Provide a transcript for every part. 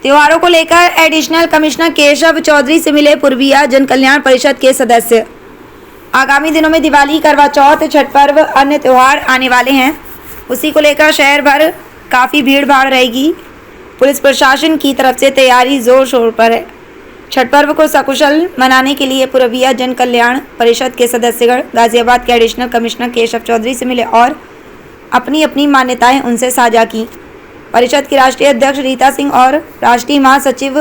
त्योहारों को लेकर एडिशनल कमिश्नर केशव चौधरी से मिले पूर्विया जन कल्याण परिषद के सदस्य। आगामी दिनों में दिवाली, करवा चौथ, छठ पर्व, अन्य त्योहार आने वाले हैं। उसी को लेकर शहर भर काफ़ी भीड़ भाड़ रहेगी। पुलिस प्रशासन की तरफ से तैयारी जोर शोर पर है। छठ पर्व को सकुशल मनाने के लिए पूर्विया जन कल्याण परिषद के सदस्यगण गाजियाबाद के एडिशनल कमिश्नर केशव चौधरी से मिले और अपनी अपनी मान्यताएं उनसे साझा की। परिषद की राष्ट्रीय अध्यक्ष रीता सिंह और राष्ट्रीय महासचिव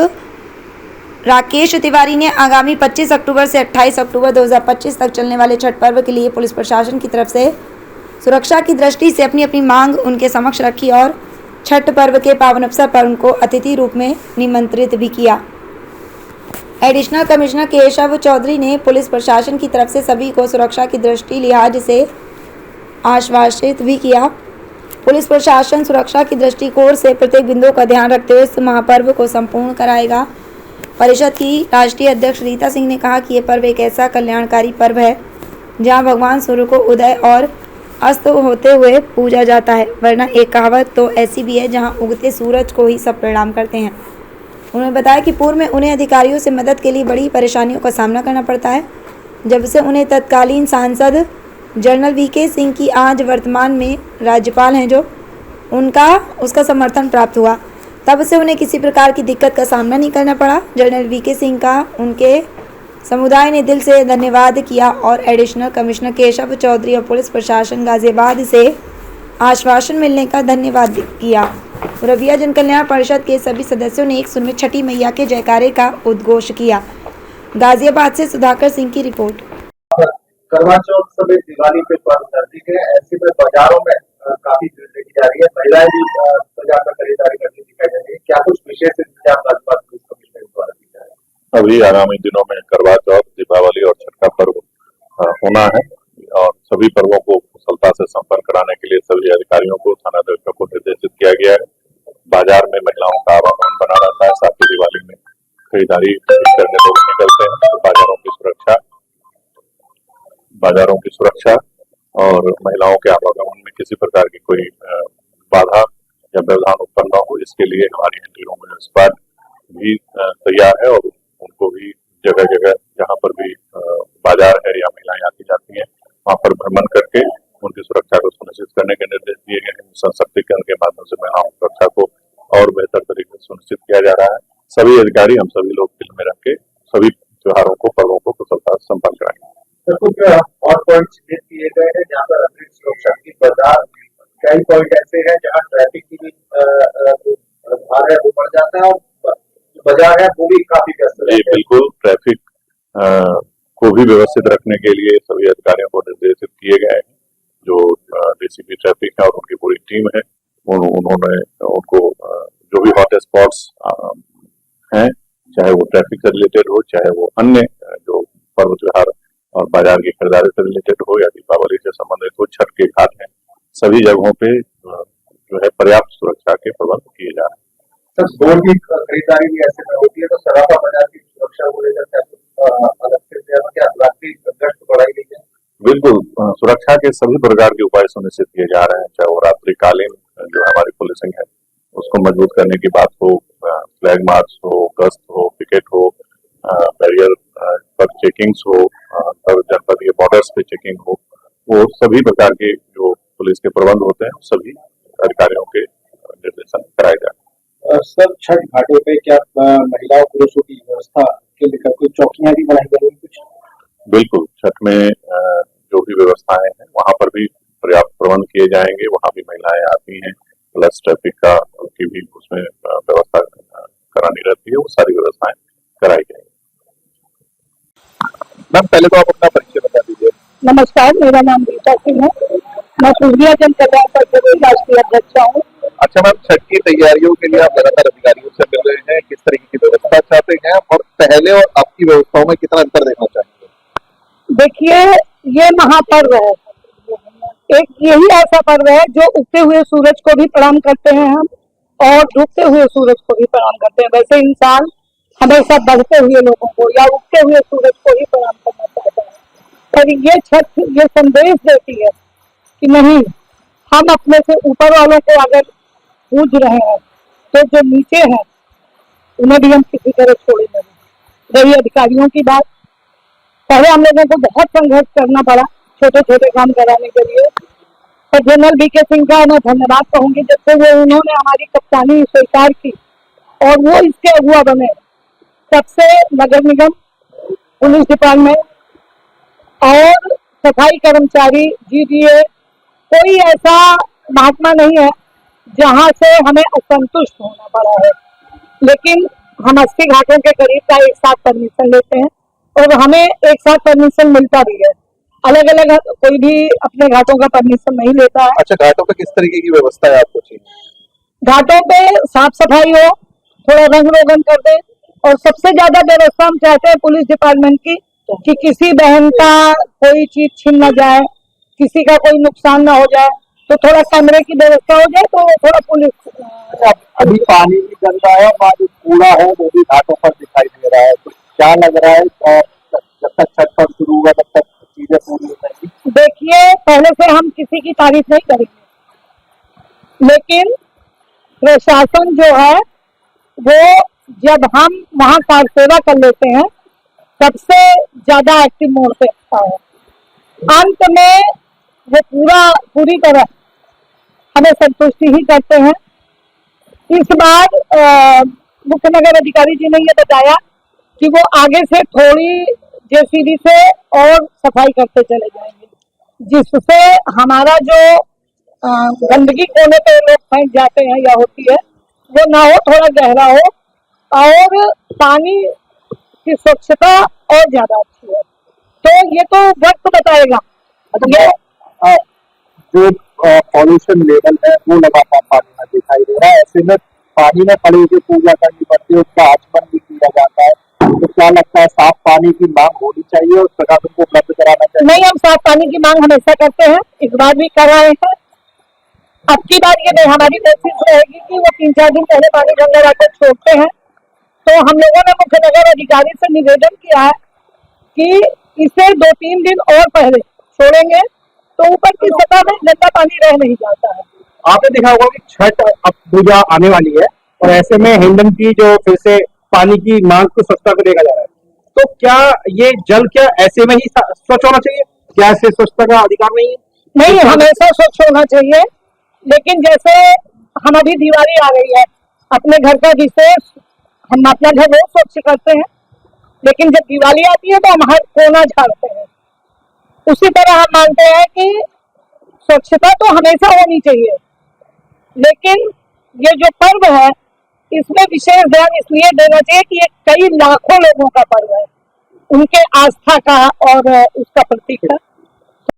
राकेश तिवारी ने आगामी 25 अक्टूबर से 28 अक्टूबर 2025 तक चलने वाले छठ पर्व के लिए पुलिस प्रशासन की तरफ से सुरक्षा की दृष्टि से अपनी अपनी मांग उनके समक्ष रखी और छठ पर्व के पावन अवसर पर उनको अतिथि रूप में निमंत्रित भी किया। एडिशनल कमिश्नर केशव चौधरी ने पुलिस प्रशासन की तरफ से सभी को सुरक्षा की दृष्टि लिहाज से आश्वासित भी किया। पुलिस प्रशासन सुरक्षा की दृष्टिकोण से प्रत्येक बिंदु का ध्यान रखते हुए इस महापर्व को संपूर्ण कराएगा। परिषद की राष्ट्रीय अध्यक्ष रीता सिंह ने कहा कि ये पर्व एक ऐसा कल्याणकारी पर्व है जहां भगवान सूर्य को उदय और अस्त होते हुए पूजा जाता है, वरना एक कहावत तो ऐसी भी है जहां उगते सूरज को ही सब प्रणाम करते हैं। उन्होंने बताया कि पूर्व में उन्हें अधिकारियों से मदद के लिए बड़ी परेशानियों का सामना करना पड़ता है। जब से उन्हें तत्कालीन सांसद जनरल वीके सिंह की आज वर्तमान में राज्यपाल हैं जो उसका समर्थन प्राप्त हुआ, तब से उन्हें किसी प्रकार की दिक्कत का सामना नहीं करना पड़ा। जनरल वीके सिंह का उनके समुदाय ने दिल से धन्यवाद किया और एडिशनल कमिश्नर केशव चौधरी और पुलिस प्रशासन गाजियाबाद से आश्वासन मिलने का धन्यवाद किया। पूर्विया जन कल्याण परिषद के सभी सदस्यों ने एक सुर में छठी मैया के जयकारे का उद्घोष किया। गाजियाबाद से सुधाकर सिंह की रिपोर्ट। करवा चौथ समेत दिवाली पे पर्व नजदीक है, ऐसे में बाजारों में काफी भीड़ देखी जा रही है। महिलाएं भी बाजार में खरीदारी करती दिखाई दे रही है। क्या कुछ विशेष इंतजाम गाजियाबाद पुलिस कमिश्नर द्वारा किए जा रहे हैं? अभी आगामी दिनों में करवा चौथ, दीपावली और छठ का पर्व होना है और सभी पर्वों को कुशलता से संपन्न कराने के लिए सभी अधिकारियों को, थानाध्यक्षों को निर्देशित किया गया है। बाजार में महिलाओं का आवागमन बना रहता है। साथ ही दिवाली में खरीदारी करने लोग निकलते हैं, तो बाजारों की सुरक्षा और महिलाओं के आवागमन में किसी प्रकार की कोई बाधा या व्यवधान उत्पन्न न हो, इसके लिए हमारी एंटी वुमेन स्क्वाड भी तैयार है और उनको भी जगह जगह जहाँ पर भी बाजार है या महिलाएं आती जाती हैं वहाँ पर भ्रमण करके उनकी सुरक्षा को सुनिश्चित करने के निर्देश दिए गए हैं। सशक्तिकरण के माध्यम से महिलाओं की सुरक्षा को और बेहतर तरीके से सुनिश्चित किया जा रहा है। सभी अधिकारी, हम सभी लोग दिल में रख के सभी त्योहारों को, पर्वों को कुशलता से संपन्न कराएंगे। कुछ हॉट पॉइंट चिन्हित किए गए हैं जहाँ पर अतिरिक्त सुरक्षा की बाजार, कई पॉइंट ऐसे हैं जहाँ ट्रैफिक की भी भार है वो बढ़ जाता है और बाजार है वो भी काफी व्यस्त है। बिल्कुल, ट्रैफिक को भी व्यवस्थित रखने के लिए सभी अधिकारियों को निर्देशित किए गए हैं। जो डीसीपी ट्रैफिक है और उनकी पूरी टीम है, उन्होंने उनको जो भी हॉट स्पॉट्स हैं, चाहे वो ट्रैफिक से रिलेटेड हो, चाहे वो अन्य जो पर्व त्योहार और बाजार की खरीदारी से रिलेटेड हो या दीपावली से संबंधित हो, छठ के घाट हैं, सभी जगहों पे जो है पर्याप्त सुरक्षा के प्रबंध किए जा रहे हैं। सर, गोल्ड की खरीदारी भी ऐसे में होती है, तो सराफा बाजार की सुरक्षा को लेकर अलग से क्या रात्रि गश्त बढ़ाई गई है? बिल्कुल, सुरक्षा के सभी प्रकार के उपाय सुनिश्चित किए जा रहे हैं, चाहे वो रात्रिकालीन जो हमारी पुलिसिंग है उसको मजबूत करने की बात हो, फ्लैग मार्च हो, गश्त हो, पिकेट हो, बैरियर पर चेकिंग्स हो, जनपदीय बॉर्डर्स पे चेकिंग हो, वो सभी प्रकार के जो पुलिस के प्रबंध होते हैं सभी अधिकारियों के निर्देशन कराए जाए। सर, छठ घाटों पे क्या महिलाओं पुरुषों की व्यवस्था के लेकर कोई चौकियां भी बनाई गई हैं कुछ? बिल्कुल, छठ में जो भी व्यवस्थाएं हैं वहाँ पर भी पर्याप्त प्रबंध किए जाएंगे। वहाँ भी महिलाएं आती हैं, प्लस ट्रैफिक का की भी उसमें व्यवस्था करानी रहती है, वो सारी व्यवस्थाएं कराई जाएंगी। मैम, पहले तो आप अपना परिचय बता दीजिए। नमस्कार, मेरा नाम रीता सिंह है। मैं पूर्विया जन कल्याण परिषद की राष्ट्रीय अध्यक्ष हूँ। अच्छा मैम, छठ की तैयारियों के लिए आप लगातार अधिकारियों से मिल रहे हैं, किस तरीके की व्यवस्था चाहते हैं और पहले और आपकी व्यवस्थाओं में कितना अंतर देखना चाहेंगे? देखिए, ये महापर्व है, एक यही ऐसा पर्व है जो उगते हुए सूरज को भी प्रणाम करते हैं हम और डूबते हुए सूरज को भी प्रणाम करते हैं। वैसे इंसान हमेशा बढ़ते हुए लोगों को या उगते हुए सूरज को ही प्रणाम करना चाहता है, पर ये छठ ये संदेश देती है कि नहीं, हम अपने से ऊपर वालों को अगर पूज रहे हैं तो जो नीचे हैं उन्हें भी हम किसी तरह छोड़ेंगे नहीं। रही अधिकारियों की बात, पहले हम लोगों को बहुत संघर्ष करना पड़ा छोटे छोटे काम कराने के लिए, पर जनरल वीके सिंह का मैं धन्यवाद कहूंगी, जब से वो उन्होंने हमारी कप्तानी स्वीकार की और वो इसके अगुआ बने, तब से नगर निगम, पुलिस डिपार्टमेंट और सफाई कर्मचारी, जीडीए, कोई ऐसा महात्मा नहीं है जहां से हमें असंतुष्ट होना पड़ा है। लेकिन हम 80 घाटों के करीब का एक साथ परमिशन लेते हैं और हमें एक साथ परमिशन मिलता भी है। अलग अलग कोई भी अपने घाटों का परमिशन नहीं लेता है। अच्छा, घाटों पे किस तरीके की व्यवस्था है आपको चाहिए? घाटों पे साफ सफाई हो, थोड़ा रंग रोगन कर दे, और सबसे ज्यादा व्यवस्था हम चाहते हैं पुलिस डिपार्टमेंट की कि किसी बहन का कोई चीज छीन न जाए, किसी का कोई नुकसान ना हो जाए, तो थोड़ा कैमरे की व्यवस्था हो जाए तो थोड़ा पुलिस। अभी पानी भी गंदा है और जो कूड़ा है वो भी घाटों पर दिखाई दे रहा है, तो क्या लग रहा है और जब तक छठ पर्व शुरू होगा तब तक चीजें पूरी हो जाएंगी? देखिए, पहले से हम किसी की तारीफ नहीं करेंगे, लेकिन प्रशासन जो है वो जब हम वहाँ कार सेवा कर लेते हैं सबसे ज्यादा एक्टिव मोड पे आता है। अंत में वो पूरी तरह हमें संतुष्टि ही करते हैं। इस बार मुख्य नगर अधिकारी जी ने ये बताया कि वो आगे से थोड़ी जेसीबी से और सफाई करते चले जाएंगे, जिससे हमारा जो गंदगी कोने पे लोग फेंक जाते हैं या होती है वो ना हो, थोड़ा गहरा हो और पानी की स्वच्छता और ज्यादा अच्छी है। तो ये तो वक्त बताएगा। जो पॉल्यूशन लेवल है वो लगातार पानी में दिखाई दे रहा है, ऐसे में पानी में खड़े होकर पूजा करनी पड़ती है, उसका आचमन भी किया जाता है, तो क्या लगता है साफ पानी की मांग होनी चाहिए और प्रशासन को उपलब्ध कराना चाहिए? नहीं, हम साफ पानी की मांग हमेशा करते हैं, इस बार भी कर रहे हैं। अब की बार ये नहीं, हमारी कोशिश रहेगी कि वो 3-4 दिन पहले पानी गंगा आकर छोड़ते हैं, तो हम लोगों ने मुख्य नगर अधिकारी से निवेदन किया है कि इसे 2-3 दिन और पहले छोड़ेंगे तो ऊपर की सतह में गंदा पानी रह नहीं जाता है। आपने देखा होगा कि छठ अब पूजा आने वाली है और ऐसे में हिंडन की जो फिर से पानी की मांग को स्वच्छता को देखा जा रहा है, तो क्या ये जल क्या ऐसे में ही स्वच्छ होना चाहिए? क्या ऐसे स्वच्छता का अधिकार नहीं है? नहीं, हमेशा स्वच्छ होना चाहिए, लेकिन जैसे हम अभी दिवाली आ रही है, अपने घर का विशेष हम अपना घर बहुत स्वच्छ करते हैं, लेकिन जब दिवाली आती है तो हम हर कोना झाड़ते हैं। उसी तरह हम मानते हैं कि स्वच्छता तो हमेशा होनी चाहिए, लेकिन ये जो पर्व है इसमें विशेष ध्यान इसलिए देना चाहिए कि ये कई लाखों लोगों का पर्व है, उनके आस्था का और उसका प्रतीक है।